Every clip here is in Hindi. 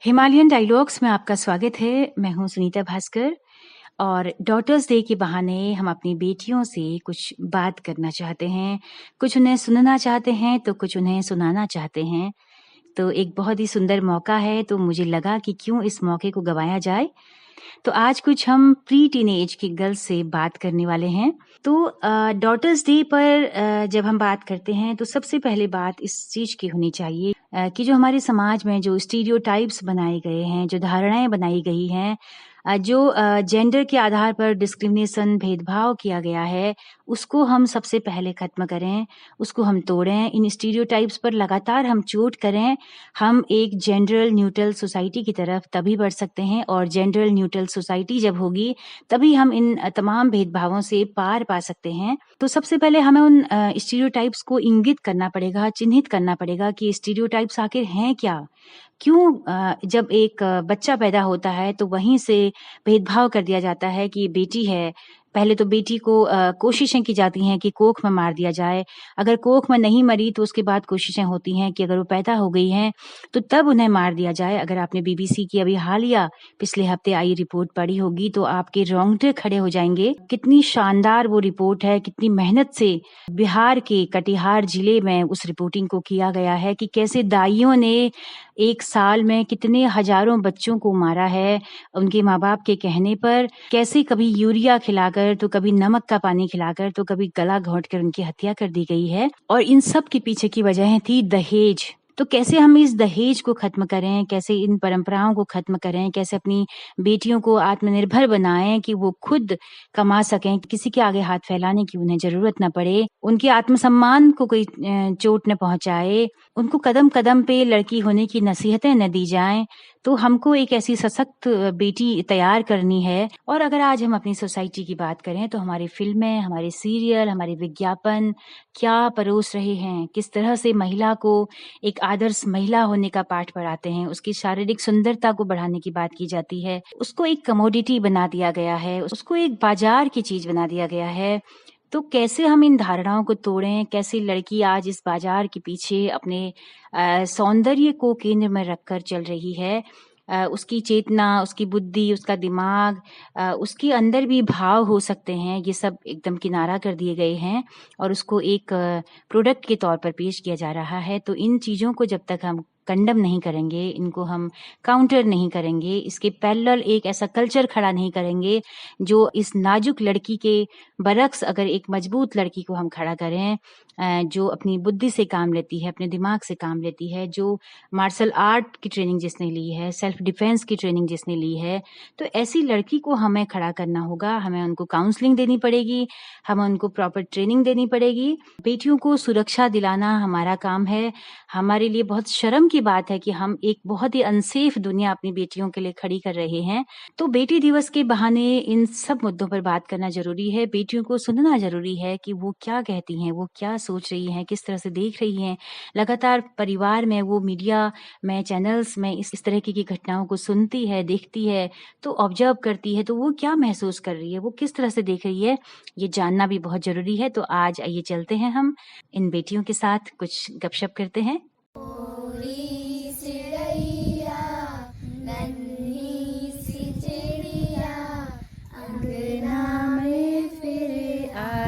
हिमालयन डायलॉग्स में आपका स्वागत है। मैं हूँ सुनीता भास्कर और डॉटर्स डे के बहाने हम अपनी बेटियों से कुछ बात करना चाहते हैं, कुछ उन्हें सुनना चाहते हैं तो कुछ उन्हें सुनाना चाहते हैं। तो एक बहुत ही सुंदर मौका है, तो मुझे लगा कि क्यों इस मौके को गंवाया जाए। तो आज कुछ हम प्री टीनेज की गर्ल्स से बात करने वाले हैं। तो डॉटर्स डे पर जब हम बात करते हैं तो सबसे पहले बात इस चीज़ की होनी चाहिए कि जो हमारे समाज में जो स्टीरियोटाइप्स बनाए गए हैं, जो धारणाएँ बनाई गई हैं, जो जेंडर के आधार पर डिस्क्रिमिनेशन भेदभाव किया गया है, उसको हम सबसे पहले ख़त्म करें, उसको हम तोड़ें। इन स्टीरियोटाइप्स पर लगातार हम चोट करें, हम एक जेंडर न्यूट्रल सोसाइटी की तरफ तभी बढ़ सकते हैं और जेंडर न्यूट्रल सोसाइटी जब होगी, तभी हम इन तमाम भेदभावों से पार पा सकते हैं। तो सबसे पहले हमें उन स्टीरियोटाइप्स को इंगित करना पड़ेगा, चिन्हित करना पड़ेगा कि स्टीरियोटाइप्स आखिर हैं क्या? क्यों जब एक बच्चा पैदा होता है तो वहीं से भेदभाव कर दिया जाता है कि ये बेटी है। पहले तो बेटी को कोशिशें की जाती हैं कि कोख में मार दिया जाए। अगर कोख में नहीं मरी तो उसके बाद कोशिशें होती हैं कि अगर वो पैदा हो गई हैं तो तब उन्हें मार दिया जाए। अगर आपने बीबीसी की अभी हालिया पिछले हफ्ते आई रिपोर्ट पढ़ी होगी तो आपके रोंगटे खड़े हो जाएंगे। कितनी शानदार वो रिपोर्ट है, कितनी मेहनत से बिहार के कटिहार जिले में उस रिपोर्टिंग को किया गया है कि कैसे दाइयों ने एक साल में कितने हजारों बच्चों को मारा है उनके माँ-बाप के कहने पर। कैसे कभी यूरिया खिलाकर, तो कभी नमक का पानी खिलाकर, तो कभी गला घोंट कर उनकी हत्या कर दी गई है। और इन सब के पीछे की वजह थी दहेज। तो कैसे हम इस दहेज को खत्म करें, कैसे इन परंपराओं को खत्म करें, कैसे अपनी बेटियों को आत्मनिर्भर बनाएं कि वो खुद कमा सकें, किसी के आगे हाथ फैलाने की उन्हें जरूरत न पड़े, उनके आत्मसम्मान को कोई चोट न पहुंचाए, उनको कदम कदम पे लड़की होने की नसीहतें न दी जाएं। तो हमको एक ऐसी सशक्त बेटी तैयार करनी है। और अगर आज हम अपनी सोसाइटी की बात करें तो हमारी फिल्में, हमारे सीरियल, हमारे विज्ञापन क्या परोस रहे हैं, किस तरह से महिला को एक आदर्श महिला होने का पाठ पढ़ाते हैं, उसकी शारीरिक सुंदरता को बढ़ाने की बात की जाती है, उसको एक कमोडिटी बना दिया गया है, उसको एक बाजार की चीज बना दिया गया है। तो कैसे हम इन धारणाओं को तोड़ें, कैसे लड़की आज इस बाजार के पीछे अपने सौंदर्य को केंद्र में रखकर चल रही है। उसकी चेतना, उसकी बुद्धि, उसका दिमाग, उसके अंदर भी भाव हो सकते हैं, ये सब एकदम किनारा कर दिए गए हैं और उसको एक प्रोडक्ट के तौर पर पेश किया जा रहा है। तो इन चीज़ों को जब तक हम कंडम नहीं करेंगे, इनको हम काउंटर नहीं करेंगे, इसके पैरेलल एक ऐसा कल्चर खड़ा नहीं करेंगे जो इस नाजुक लड़की के बरक्स अगर एक मजबूत लड़की को हम खड़ा करें, जो अपनी बुद्धि से काम लेती है, अपने दिमाग से काम लेती है, जो मार्शल आर्ट की ट्रेनिंग जिसने ली है, सेल्फ डिफेंस की ट्रेनिंग जिसने ली है, तो ऐसी लड़की को हमें खड़ा करना होगा। हमें उनको काउंसलिंग देनी पड़ेगी, हमें उनको प्रॉपर ट्रेनिंग देनी पड़ेगी। बेटियों को सुरक्षा दिलाना हमारा काम है। हमारे लिए बहुत शर्म की बात है कि हम एक बहुत ही अनसेफ दुनिया अपनी बेटियों के लिए खड़ी कर रहे हैं। तो बेटी दिवस के बहाने इन सब मुद्दों पर बात करना ज़रूरी है। बेटियों को सुनना ज़रूरी है कि वो क्या कहती हैं, वो क्या सोच रही हैं, किस तरह से देख रही हैं। लगातार परिवार में, वो मीडिया में, चैनल्स में इस तरह की घटनाओं को सुनती है, देखती है, तो ऑब्जर्व करती है, तो वो क्या महसूस कर रही है, वो किस तरह से देख रही है, ये जानना भी बहुत ज़रूरी है। तो आज आइए चलते हैं, हम इन बेटियों के साथ कुछ गपशप करते हैं।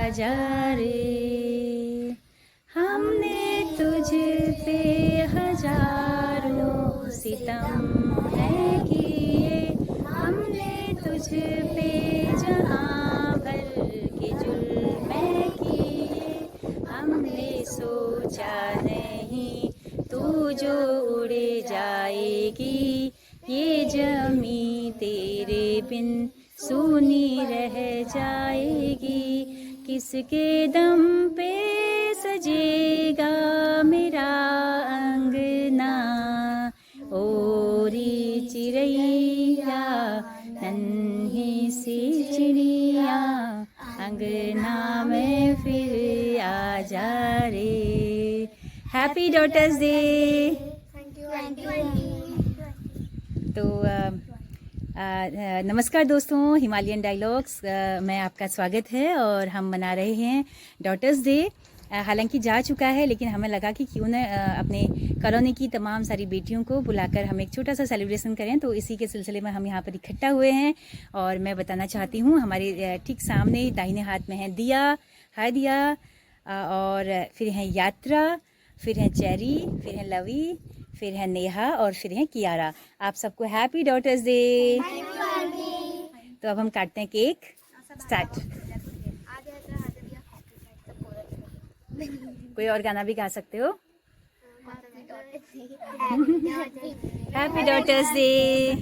जा रे, हमने तुझ पे हजारों सितम है किए, हमने तुझ पे जहां भर के जुल्म किए, हमने सोचा नहीं तू जो उड़े जाएगी, ये जमी तेरे बिन सूनी रह जाएगी, किसके दम पे सजेगा मेरा अंगना, ओरी चिड़ैया नन्ही सी चिड़िया, अंगना में फिर आ जा रे। Happy daughters day. तो नमस्कार दोस्तों, हिमालयन डायलॉग्स में आपका स्वागत है और हम मना रहे हैं डॉटर्स डे। हालांकि जा चुका है, लेकिन हमें लगा कि क्यों न अपने कॉलोनी की तमाम सारी बेटियों को बुलाकर हम एक छोटा सा सेलिब्रेशन करें। तो इसी के सिलसिले में हम यहाँ पर इकट्ठा हुए हैं। और मैं बताना चाहती हूँ, हमारे ठीक सामने दाहिने हाथ में है दिया। हाय दिया। और फिर है यात्रा, फिर है चेरी, फिर है लवी, फिर है नेहा और फिर है कियारा। आप सबको हैप्पी डॉटर्स डे। तो अब हम काटते हैं केक। स्टार्ट। कोई और गाना भी गा सकते हो। Happy daughters day.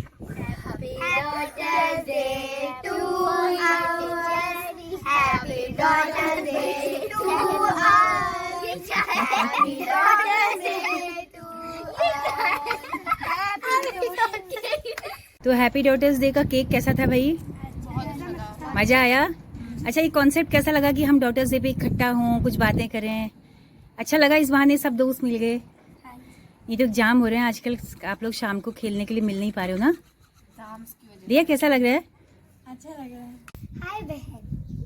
तो हैप्पी डॉटर्स डे का केक कैसा था भाई? मजा आया। अच्छा, ये कॉन्सेप्ट कैसा लगा कि हम डॉटर्स डे पे इकट्ठा हों, कुछ बातें करें? अच्छा लगा, इस बहाने सब दोस्त मिल गए। ये तो एग्जाम हो रहे हैं आजकल, आप लोग शाम को खेलने के लिए मिल नहीं पा रहे हो ना? दिया कैसा लग रहा है? अच्छा लग रहा है। हाय बहन,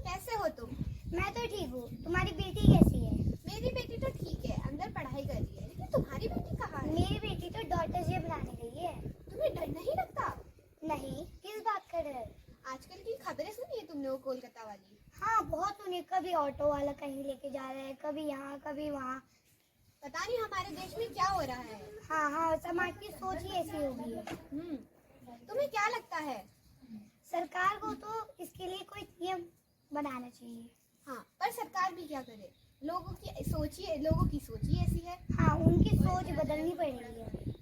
कैसे हो तुम? मैं तो ठीक हूँ। तुम्हारी बेटी कैसी है? मेरी बेटी तो ठीक है, अंदर पढ़ाई कर रही है, लेकिन तुम्हारी बेटी कहाँ है? मेरी बेटी तो डॉटर्स डे मनाने गई है। तुम्हें डर नहीं लगता? नहीं, किस बात का डर? आजकल की खबरें सुनी है तुमने, वो कोलकाता वाली? हाँ, बहुत सुनी। कभी ऑटो वाला कहीं लेके जा रहा है, कभी यहाँ कभी वहाँ। पता नहीं हमारे देश में क्या हो रहा है। हाँ हाँ, समाज की सोच ही ऐसी हो गई है। तुम्हें क्या लगता है? सरकार को तो इसके लिए कोई नियम बनाना चाहिए। हाँ, पर सरकार भी क्या करे? लोगों की सोच ही ऐसी है। हाँ, उनकी सोच बदलनी पड़ेगी।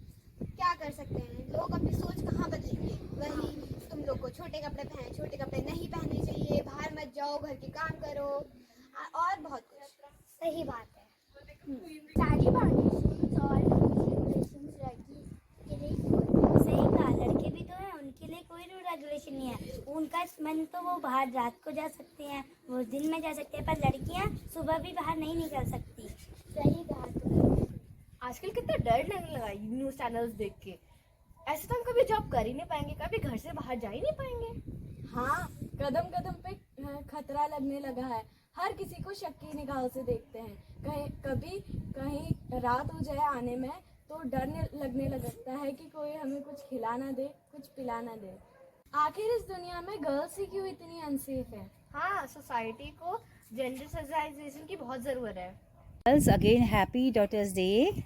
क्या कर सकते हैं, लोग अपनी सोच कहाँ बदलेंगे? वही तुम लोग को छोटे कपड़े नहीं पहनने चाहिए, बाहर मत जाओ, घर के काम करो, और बहुत कुछ। सही बात है। सारी बाउंडेशंस और रेगुलेशंस लड़की के लिए सही कहा। लड़के भी तो हैं, उनके लिए कोई रूल रेगुलेशन नहीं है। उनका मन तो वो बाहर रात को जा सकते हैं, वो दिन में जा सकते हैं, पर लड़कियां सुबह भी बाहर नहीं निकल सकती। सही कहा तुमने। आजकल कितना डर लगने लगा न्यूज़ चैनल्स देख के। ऐसे तो हम कभी जॉब कर ही नहीं पाएंगे, कभी घर से बाहर जा ही नहीं पाएंगे। हाँ, कदम कदम पे खतरा लगने लगा है। हर किसी को शक की निगाह से देखते हैं। कहीं रात हो जाए आने में तो डर लगने लगता है कि कोई हमें कुछ खिला ना दे, कुछ पिला ना दे। आखिर इस दुनिया में गर्ल्स ही क्यों इतनी अनसेफ है? हाँ, सोसाइटी को जेंडर सेंसिटाइजेशन की बहुत ज़रूरत है। Girls again happy daughters day.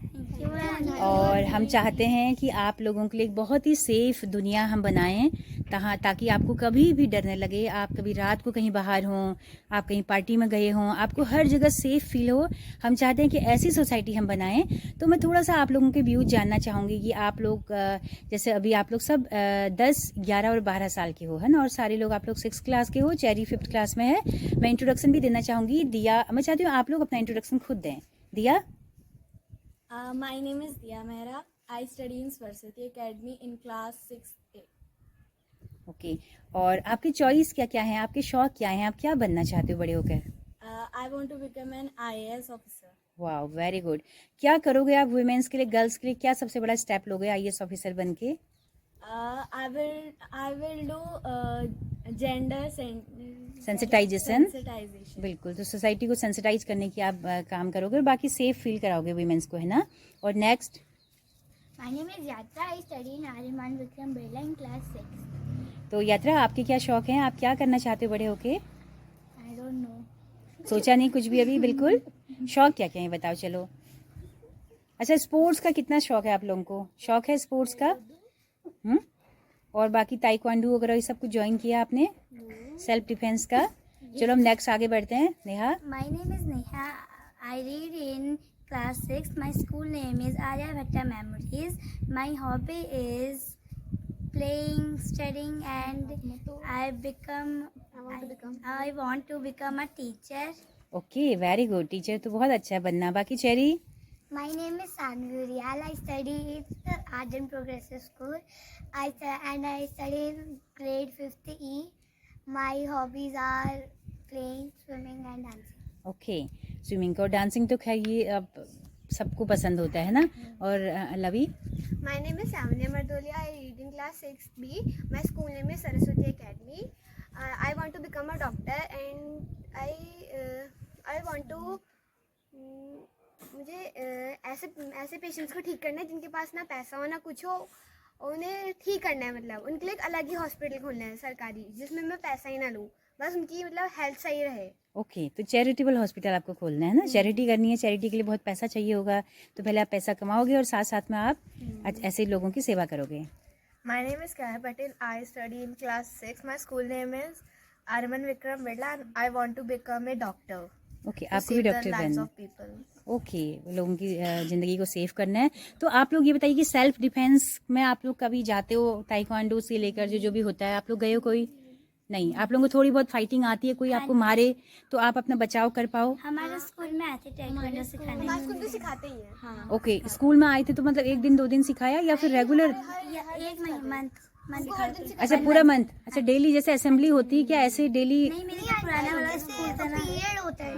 और हम चाहते हैं कि आप लोगों के लिए एक बहुत ही सेफ दुनिया हम बनाएं, ताकि आपको कभी भी डर न लगे। आप कभी रात को कहीं बाहर हों, आप कहीं पार्टी में गए हों, आपको हर जगह सेफ फील हो। हम चाहते हैं कि ऐसी सोसाइटी हम बनाएं। तो मैं थोड़ा सा आप लोगों के व्यूज जानना चाहूँगी कि आप लोग जैसे अभी आप लोग सब 10, 11 और 12 साल के हो, है ना? और सारे लोग आप लोग 6th क्लास के हो, चेरी 5th क्लास में है। मैं इंट्रोडक्शन भी देना चाहूँगी। दिया, मैं चाहती हूँ आप लोग अपना इंट्रोडक्शन खुद दें। दिया। My name is Diya Mehra. I study in Saraswati Academy in class 6A. Okay. और आपकी चॉइस क्या क्या है, आपके शौक क्या हैं, आप क्या बनना चाहते हो बड़े होकर? I want to become an IAS officer. वाह, वेरी गुड। क्या करोगे आप वुमेन्स के लिए, गर्ल्स के लिए क्या सबसे बड़ा स्टेप लोगे IAS ऑफिसर बन के? I will do gender sensitization. sensitization. बिल्कुल, तो सोसाइटी को सेंसिटाइज करने की आप काम करोगे और बाकी सेफ फील कराओगे वुमेन्स को, है ना? और next. My name is Yatra. I study in Aryaman Vikram Birla in class 6. तो यात्रा, आपके क्या शौक हैं, आप क्या करना चाहते हो बड़े होके? I don't know. सोचा नहीं कुछ भी अभी? बिल्कुल। शौक क्या क्या है बताओ चलो। अच्छा, स्पोर्ट्स का कितना शौक है आप लोगों को? शौक है स्पोर्ट्स का? और बाकी ताइक्वांडो वगैरह ये सब कुछ ज्वाइन किया आपने, सेल्फ डिफेंस का? चलो हम नेक्स्ट आगे बढ़ते हैं। Neha. My name is Neha. I read in class 6. My school name is Aryabhatta Memories. My hobby is playing, studying, and I want to become a teacher. Okay, very good. Teacher तो बहुत अच्छा है बनना। बाकी cherry. My name is Sanvi Riyal. I study at the Arjun Progressive School. I study in grade 5th E. My hobbies are playing, swimming, and dancing. Okay, swimming और डांसिंग तो खैर ये अब सबको पसंद होता है ना? और लवी। My name is Samanya Mardolia. I read in class 6B. My school name is Saraswati Academy. I want to become a doctor, and I want to मुझे ऐसे ऐसे पेशेंट्स को ठीक करना है जिनके पास ना पैसा हो ना कुछ हो, और उन्हें ठीक करना है। मतलब उनके लिए एक अलग ही हॉस्पिटल खोलना है सरकारी, जिसमें मैं पैसा ही ना लूँ, बस उनकी मतलब हेल्थ सही रहे। ओके, तो चैरिटेबल हॉस्पिटल आपको खोलना है ना, चैरिटी करनी है। चैरिटी के लिए बहुत पैसा चाहिए होगा, तो पहले आप पैसा कमाओगे और साथ साथ में आप ऐसे लोगों की सेवा करोगे। My name is Kaya Patel. I study in class 6. My school name is Arman Vikram Birla and I want to become a doctor. Okay, To आपको भी save the डॉक्टर lives बनना of people. है। ओके, लोगों की ज़िंदगी को सेव करना है। तो आप लोग ये बताइए कि सेल्फ डिफेंस में आप लोग कभी जाते हो? ताइक्वांडो से लेकर जो भी होता है, आप लोग गए हो कोई? नहीं, आप लोगों को थोड़ी बहुत फाइटिंग आती है? कोई आपको मारे तो आप अपना बचाव कर पाओ? हमारे स्कूल में आते ताइक्वांडो सिखाने। हमारे स्कूल तो सिखाते ही हैं। हाँ। ओके, स्कूल में आए थे तो मतलब 1 दिन 2 दिन सिखाया या फिर रेगुलर? एक मंथ अच्छा, पूरा मंथ। अच्छा, डेली जैसे असेंबली होती है क्या, ऐसे डेली? नहीं, मेरे तो पुराना वाला स्कूल था ना, पीरियड होता है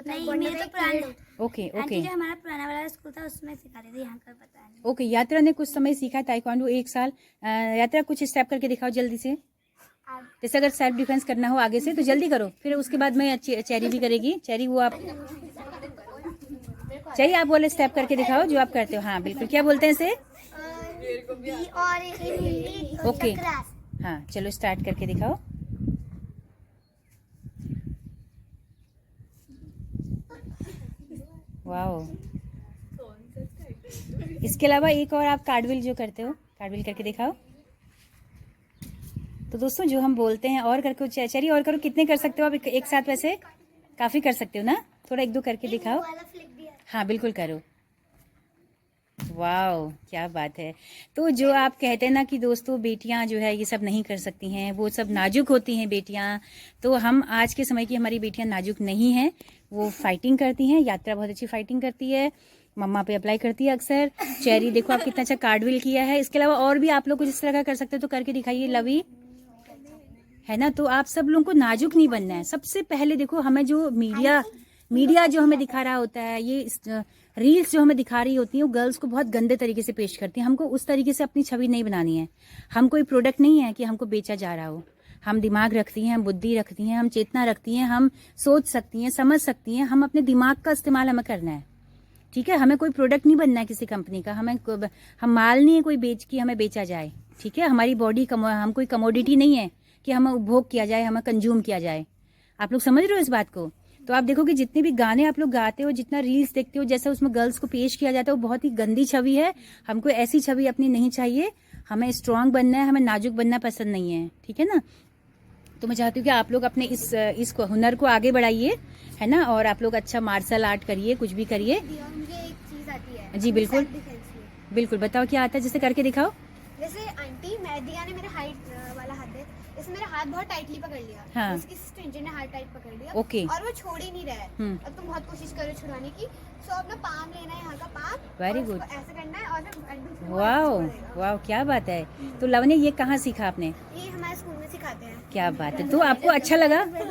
नहीं, मेरे तो पुराना। ओके ओके आंटी जो हमारा पुराना वाला स्कूल था उसमें सिखाते थे, यहाँ का पता नहीं। ओके, यात्रा ने कुछ समय सीखा ताइक्वांडो, 1 साल। यात्रा कुछ स्टेप करके दिखाओ जल्दी से। जैसे अगर सेल्फ डिफेंस करना हो आगे से तो जल्दी करो, फिर उसके बाद में चेरी भी करेगी। चेरी वो आप चाहिए, आप बोले स्टेप करके दिखाओ जो आप करते हो। हाँ बिल्कुल, क्या बोलते हैं इसे? और हिंदी ओके, हाँ चलो स्टार्ट करके दिखाओ। वाओ, इसके अलावा एक और आप कार्डविल जो करते हो, कार्डविल करके दिखाओ। तो दोस्तों जो हम बोलते हैं और करके चेरी और करो। कितने कर सकते हो आप एक साथ? वैसे काफी कर सकते हो ना, थोड़ा 1 2 करके दिखाओ। हाँ बिल्कुल करो। वाओ, क्या बात है। तो जो आप कहते हैं ना कि दोस्तों बेटियां जो है ये सब नहीं कर सकती हैं, वो सब नाजुक होती हैं बेटियां, तो हम आज के समय की हमारी बेटियां नाजुक नहीं हैं, वो फाइटिंग करती हैं। यात्रा बहुत अच्छी फाइटिंग करती है, मम्मा पे अप्लाई करती है अक्सर। चेरी देखो आप कितना अच्छा कार्डविल किया है। इसके अलावा और भी आप लोग कुछ इस तरह का कर सकते हो तो करके दिखाइए। लवी है ना, तो आप सब लोगों को नाजुक नहीं बनना है। सबसे पहले देखो, हमें जो मीडिया जो हमें दिखा रहा होता है, ये रील्स जो हमें दिखा रही होती है, वो गर्ल्स को बहुत गंदे तरीके से पेश करती हैं। हमको उस तरीके से अपनी छवि नहीं बनानी है। हम कोई प्रोडक्ट नहीं है कि हमको बेचा जा रहा हो। हम दिमाग रखती हैं, हम बुद्धि रखती हैं, हम चेतना रखती हैं, हम सोच सकती हैं, समझ सकती हैं। हम अपने दिमाग का इस्तेमाल हमें करना है, ठीक है। हमें कोई प्रोडक्ट नहीं बनना है किसी कंपनी का। हम माल नहीं है कोई बेच के हमें बेचा जाए, ठीक है। हमारी बॉडी हम कोई कमोडिटी नहीं है कि हमें उपभोग किया जाए, हमें कंज्यूम किया जाए। आप लोग समझ रहे हो इस बात को? तो आप देखो कि जितने भी गाने आप लोग गाते हो, जितना रील्स देखते हो, जैसा उसमें गर्ल्स को पेश किया जाता है, वो बहुत ही गंदी छवि है। हमको ऐसी छवि अपनी नहीं चाहिए। हमें स्ट्रांग बनना है, हमें नाजुक बनना पसंद नहीं है, ठीक है ना। तो मैं चाहती हूँ कि आप लोग अपने इस हुनर को आगे बढ़ाइए, है ना, और आप लोग अच्छा मार्शल आर्ट करिए, कुछ भी करिए। मुझे एक चीज आती है जी बिल्कुल self defense में। बिल्कुल, बताओ क्या आता है, जैसे करके दिखाओ। जैसे आंटी दिया ने मेरे हाइट वाला हाथ है, इसने मेरा हाथ बहुत टाइटली पकड़ लिया। हाँ। उसकी स्ट्रेंजर ने हाथ टाइट पकड़ लिया। ओके। और वो छोड़ ही नहीं रहा है। अब तुम बहुत कोशिश करो छुड़ाने की। सो अपना पाम लेना है, यहाँ का पाम, Very और उसको good. ऐसे करना है और फिर वाओ वाओ, क्या बात है। तो लवने ये कहाँ सीखा आपने? ये हमारे स्कूल में सिखाते हैं। क्या बात है, तो आपको अच्छा लगा? हमारे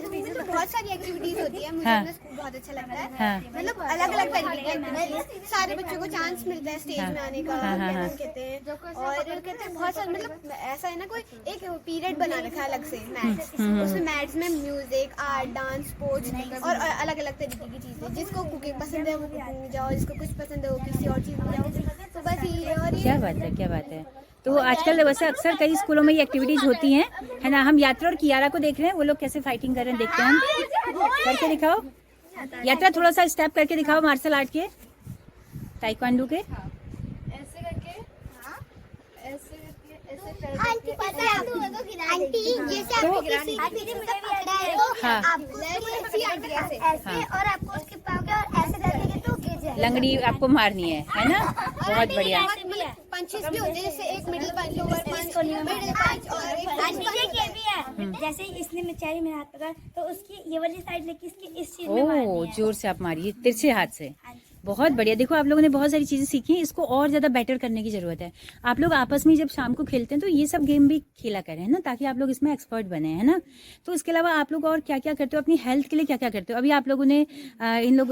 स्कूल में तो बहुत सारी एक्टिविटीज होती है। मुझे हाँ। अपना स्कूल बहुत अच्छा लगता है। हाँ। मतलब अलग अलग तरीके की एक्टिविटीज, सारे बच्चों को चांस मिलता है स्टेज हाँ। में आने का। हाँ, हाँ, हाँ। कहते हैं और कहते हैं बहुत सारे, मतलब ऐसा है ना, कोई एक पीरियड बना रखा है अलग से मैथ्स। उसमें मैथ्स में म्यूजिक, आर्ट, डांस, स्पोर्ट्स और अलग अलग तरीके की चीजें। जिसको कुकिंग पसंद है वो कुकिंग में जाओ, जिसको कुछ पसंद है वो किसी और चीज में जाओ। तो बस ये और ये क्या बात है, क्या बात है। तो आजकल वैसे अक्सर कई स्कूलों में ये एक्टिविटीज होती हैं, है ना। हम यात्रा और कियारा को देख रहे हैं, वो लोग कैसे फाइटिंग कर रहे हैं, देखते हैं हम। करके दिखाओ यात्रा, थोड़ा सा स्टेप करके दिखाओ मार्शल आर्ट के, ताइक्वांडो के। ऐसे करके, ऐसे करके, ऐसे कर आंटी पता है आंटी, जैसे तो- आप किसी आंटी मुझे पकड़ा है तो हाँ। आप ऐसे हाँ। और आपको उसके पाँव के और ऐसे डालेंगे तो गिर जाएगा। लंगड़ी आपको मारनी है ना। बहुत बढ़िया। पंचेस भी होते हैं, जैसे एक मिडिल पंच, लोअर पंच, मिडिल पंच और एक आंटी ये भी है, जैसे इसने बेचारी मेरा हाथ पकड़ा तो उसकी ये वाली साइड लेके इसकी इस चीज में मारनी ओ, है। जोर से आप मारिए, तिरछे हाथ से। हाँ जी। बहुत बढ़िया। देखो आप लोगों ने बहुत सारी चीजें सीखी हैं, इसको और ज्यादा बेटर करने की जरूरत है। आप लोग आपस में जब शाम को खेलते हैं तो ये सब गेम भी खेला करें, है ना, ताकि आप लोग इसमें एक्सपर्ट बने, है ना। तो इसके अलावा आप लोग और क्या क्या करते हो अपनी हेल्थ के लिए, क्या क्या करते हो? अभी आप लोगों ने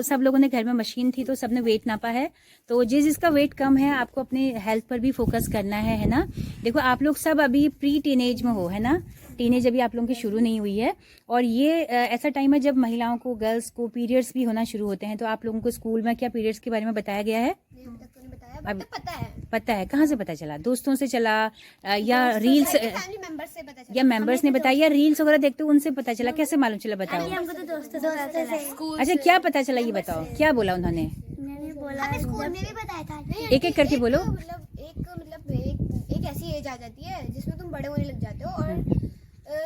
सब लोगों ने घर में मशीन थी तो सबने वेट नापा है। तो जिसका वेट कम है आपको अपने हेल्थ पर भी फोकस करना है ना। देखो आप लोग सब अभी प्री टीनेज में हो, है ना, टीनेज अभी आप लोगों की शुरू नहीं हुई है, और ये ऐसा टाइम है जब महिलाओं को, गर्ल्स को पीरियड्स भी होना शुरू होते हैं। तो आप लोगों को स्कूल में क्या पीरियड्स के बारे में बताया गया है? नहीं, अभी तक तो नहीं बताया, बट पता है। पता है, कहाँ से पता चला? दोस्तों से चला या रील्स, फैमिली मेंबर्स से पता चला, या मेंबर्स ने बताया, या रील्स वगैरह देखते हो उनसे पता चला? कैसे मालूम चला, बताओ। हमको तो दोस्तों से पता चला। अच्छा, क्या पता चला ये बताओ, क्या बोला उन्होंने? मैंने बोला हमें स्कूल में भी बताया था। एक एक करके बोलो। एक ऐसी एज आ जाती है जिसमें तुम बड़े होने लग जाते हो, और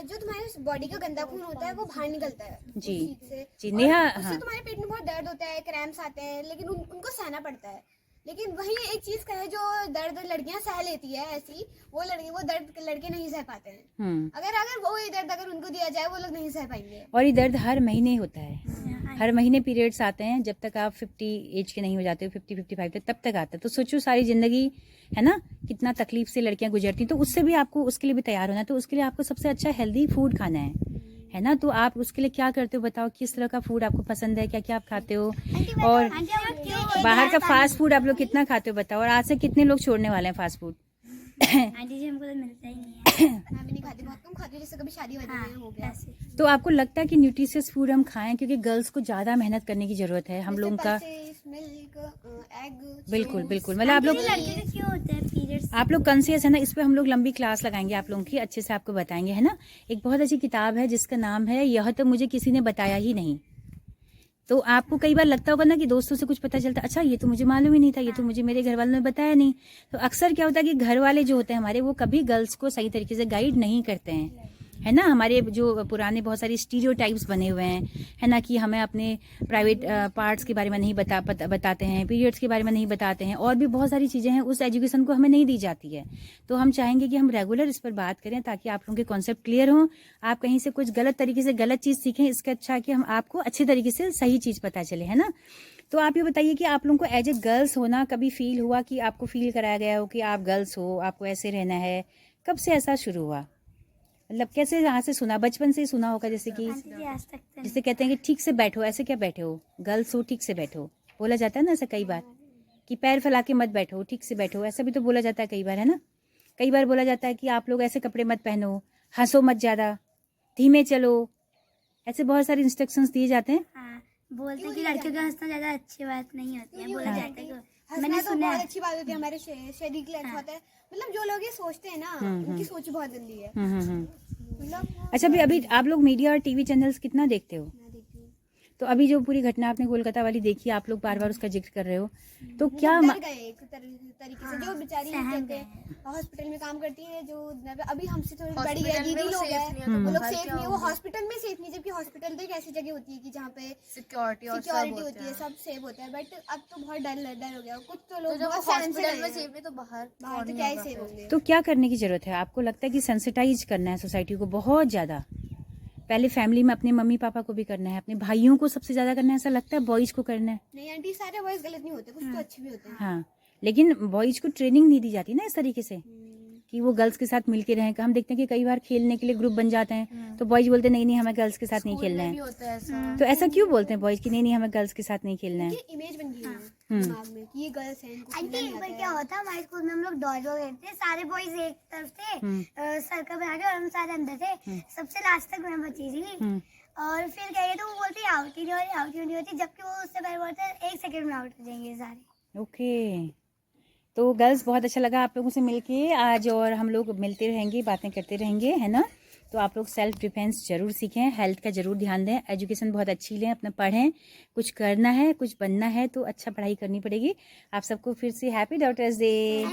जो तुम्हारे बॉडी का गंदा खून होता है वो बाहर निकलता है उस जी चीज से। जी, और नेहा, उससे हाँ, तुम्हारे पेट में बहुत दर्द होता है, क्रैम्प्स आते हैं, लेकिन उनको सहना पड़ता है। लेकिन वही एक चीज का है, जो दर्द लड़कियां सह लेती है ऐसी, वो दर्द लड़के नहीं सह पाते हैं। अगर वो ये दर्द अगर उनको दिया जाए, वो लोग नहीं सह पाएंगे। और ये दर्द हर महीने होता है, हर महीने पीरियड्स आते हैं। जब तक आप 50 एज के नहीं हो जाते हो, 50-55 तक, तब तक आता है। तो सोचो सारी जिंदगी, है ना, कितना तकलीफ से लड़कियां गुजरती हैं। तो उससे भी आपको, उसके लिए भी तैयार होना है। तो उसके लिए आपको सबसे अच्छा हेल्दी फूड खाना है ना। तो आप उसके लिए क्या करते हो बताओ, किस तरह का फूड आपको पसंद है, क्या क्या आप खाते हो? और बाहर का फास्ट फूड आप लोग कितना खाते हो बताओ? और आज से कितने लोग छोड़ने वाले हैं फास्ट फूड? आंटी जी हमको तो मिलता ही नहीं है। मैं भी नहीं खाती, बहुत कम खाती हूँ, जैसे कभी शादी वादी में हो गया। तो आपको लगता है कि न्यूट्रिशियस फूड हम खाएं, क्योंकि गर्ल्स को ज्यादा मेहनत करने की जरूरत है हम लोगों का? Milk, egg. बिल्कुल बिल्कुल, मतलब आप लोग, लड़के को क्यों होते हैं पीरियड्स? आप लोग कॉन्शियस है ना, इस पे हम लोग लंबी क्लास लगाएंगे आप लोगों की, अच्छे से आपको बताएंगे, है ना। एक बहुत अच्छी किताब है जिसका नाम है यह तो मुझे किसी ने बताया ही नहीं। तो आपको कई बार लगता होगा ना कि दोस्तों से कुछ पता चलता, अच्छा ये तो मुझे मालूम ही नहीं था, ये तो मुझे मेरे घर वालों ने बताया नहीं। तो अक्सर क्या होता है कि घर वाले जो होते हैं हमारे, वो कभी गर्ल्स को सही तरीके से गाइड नहीं करते हैं, है ना। हमारे जो पुराने बहुत सारे स्टीरियोटाइप्स बने हुए हैं, है ना, कि हमें अपने प्राइवेट पार्ट्स के बारे में नहीं बताते हैं, पीरियड्स के बारे में नहीं बताते हैं, और भी बहुत सारी चीज़ें हैं, उस एजुकेशन को हमें नहीं दी जाती है। तो हम चाहेंगे कि हम रेगुलर इस पर बात करें, ताकि आप लोगों के कॉन्सेप्ट क्लियर हों, आप कहीं से कुछ गलत तरीके से गलत चीज़ सीखें, इसका अच्छा कि हम आपको अच्छे तरीके से सही चीज़ पता चले, है ना। तो आप ये बताइए कि आप लोगों को एज ए गर्ल्स होना कभी फील हुआ, कि आपको फील कराया गया हो कि आप गर्ल्स हो, आपको ऐसे रहना है? कब से ऐसा शुरू हुआ, मतलब कैसे, यहाँ से सुना? बचपन से ही सुना होगा, जैसे कि आज तक तो जैसे कहते हैं कि ठीक से बैठो, ऐसे क्या बैठे हो, गर्ल्स हो ठीक से बैठो, बोला जाता है ना ऐसा कई बार, कि पैर फैला के मत बैठो, ठीक से बैठो, ऐसा भी तो बोला जाता है कई बार, है ना। कई बार बोला जाता है कि आप लोग ऐसे कपड़े मत पहनो, हंसो मत ज़्यादा, धीमे चलो, ऐसे बहुत सारे इंस्ट्रक्शंस दिए जाते हैं। हाँ, बोलते हैं कि लड़कियों का हंसना ज्यादा अच्छी बात नहीं होती है, बोला हाँ। जाता है कि मैंने मैंने तो सुना बहुत है। अच्छी बात होती है, हमारे शरीर के लिए अच्छा होता है। मतलब जो लोग ये सोचते हैं ना, उनकी सोच बहुत गंदी है। मतलब अच्छा, अभी आप लोग मीडिया और टीवी चैनल्स कितना देखते हो? मैं देखती हूँ, तो अभी जो पूरी घटना आपने कोलकाता वाली देखी, आप लोग बार बार उसका जिक्र कर रहे हो, तो क्या डर गए एक तरीके से। जो बेचारी कहते हैं हॉस्पिटल में काम करती है, जो अभी हमसे थोड़ी बड़ी है, दीदी लोग हैं, वो लोग सेफ नहीं, वो हॉस्पिटल में सेफ नहीं, जबकि हॉस्पिटल तो एक ऐसी जगह होती है कि जहाँ पे सिक्योरिटी होती है, सब सेफ होता है। बट अब तो बहुत डर हो गया, कुछ तो लोग हॉस्पिटल में सेफ नहीं, तो बाहर तो क्या ही सेफ होंगे। तो क्या करने की जरूरत है? आपको लगता है कि सेंसिटाइज करना है सोसाइटी को बहुत ज्यादा? पहले फैमिली में अपने मम्मी पापा को भी करना है, अपने भाइयों को सबसे ज्यादा करना है, ऐसा लगता है बॉयज को करना है? नहीं आंटी, सारे बॉयज गलत नहीं होते, कुछ तो अच्छे भी होते हैं। हाँ, लेकिन बॉयज को ट्रेनिंग नहीं दी जाती ना इस तरीके से कि वो गर्ल्स के साथ मिलके रहें। हम देखते हैं कि कई बार खेलने के लिए ग्रुप बन जाते हैं, तो बॉयज बोलते हैं नहीं हमें गर्ल्स के साथ नहीं खेलना है। तो ऐसा क्यों बोलते हैं बॉयज कि नहीं हमें गर्ल्स के साथ नहीं खेलना है? इमेज बन गई है दिमाग में कि ये गर्ल्स हैं, इनको आंटी खेलना एक नहीं बार आता क्या है। होता, हमारे स्कूल में हम लोग डॉजो खेलते थे, सारे बॉयज एक तरफ थे, सर्कल बना के, और हम सारे अंदर थे, सबसे लास्ट तक मैं बची थी। और फिर कह रहे तो वो बोलते आउट ही नहीं होती, जबकि वो उससे पहले बोलते 1 सेकंड में आउट हो जाएंगे सारे। ओके, तो गर्ल्स बहुत अच्छा लगा आप लोगों से मिलके आज, और हम लोग मिलते रहेंगे, बातें करते रहेंगे, है ना। तो आप लोग सेल्फ डिफेंस जरूर सीखें, हेल्थ का जरूर ध्यान दें, एजुकेशन बहुत अच्छी लें, अपना पढ़ें, कुछ करना है, कुछ बनना है तो अच्छा पढ़ाई करनी पड़ेगी। आप सबको फिर से हैप्पी डॉटर्स डे।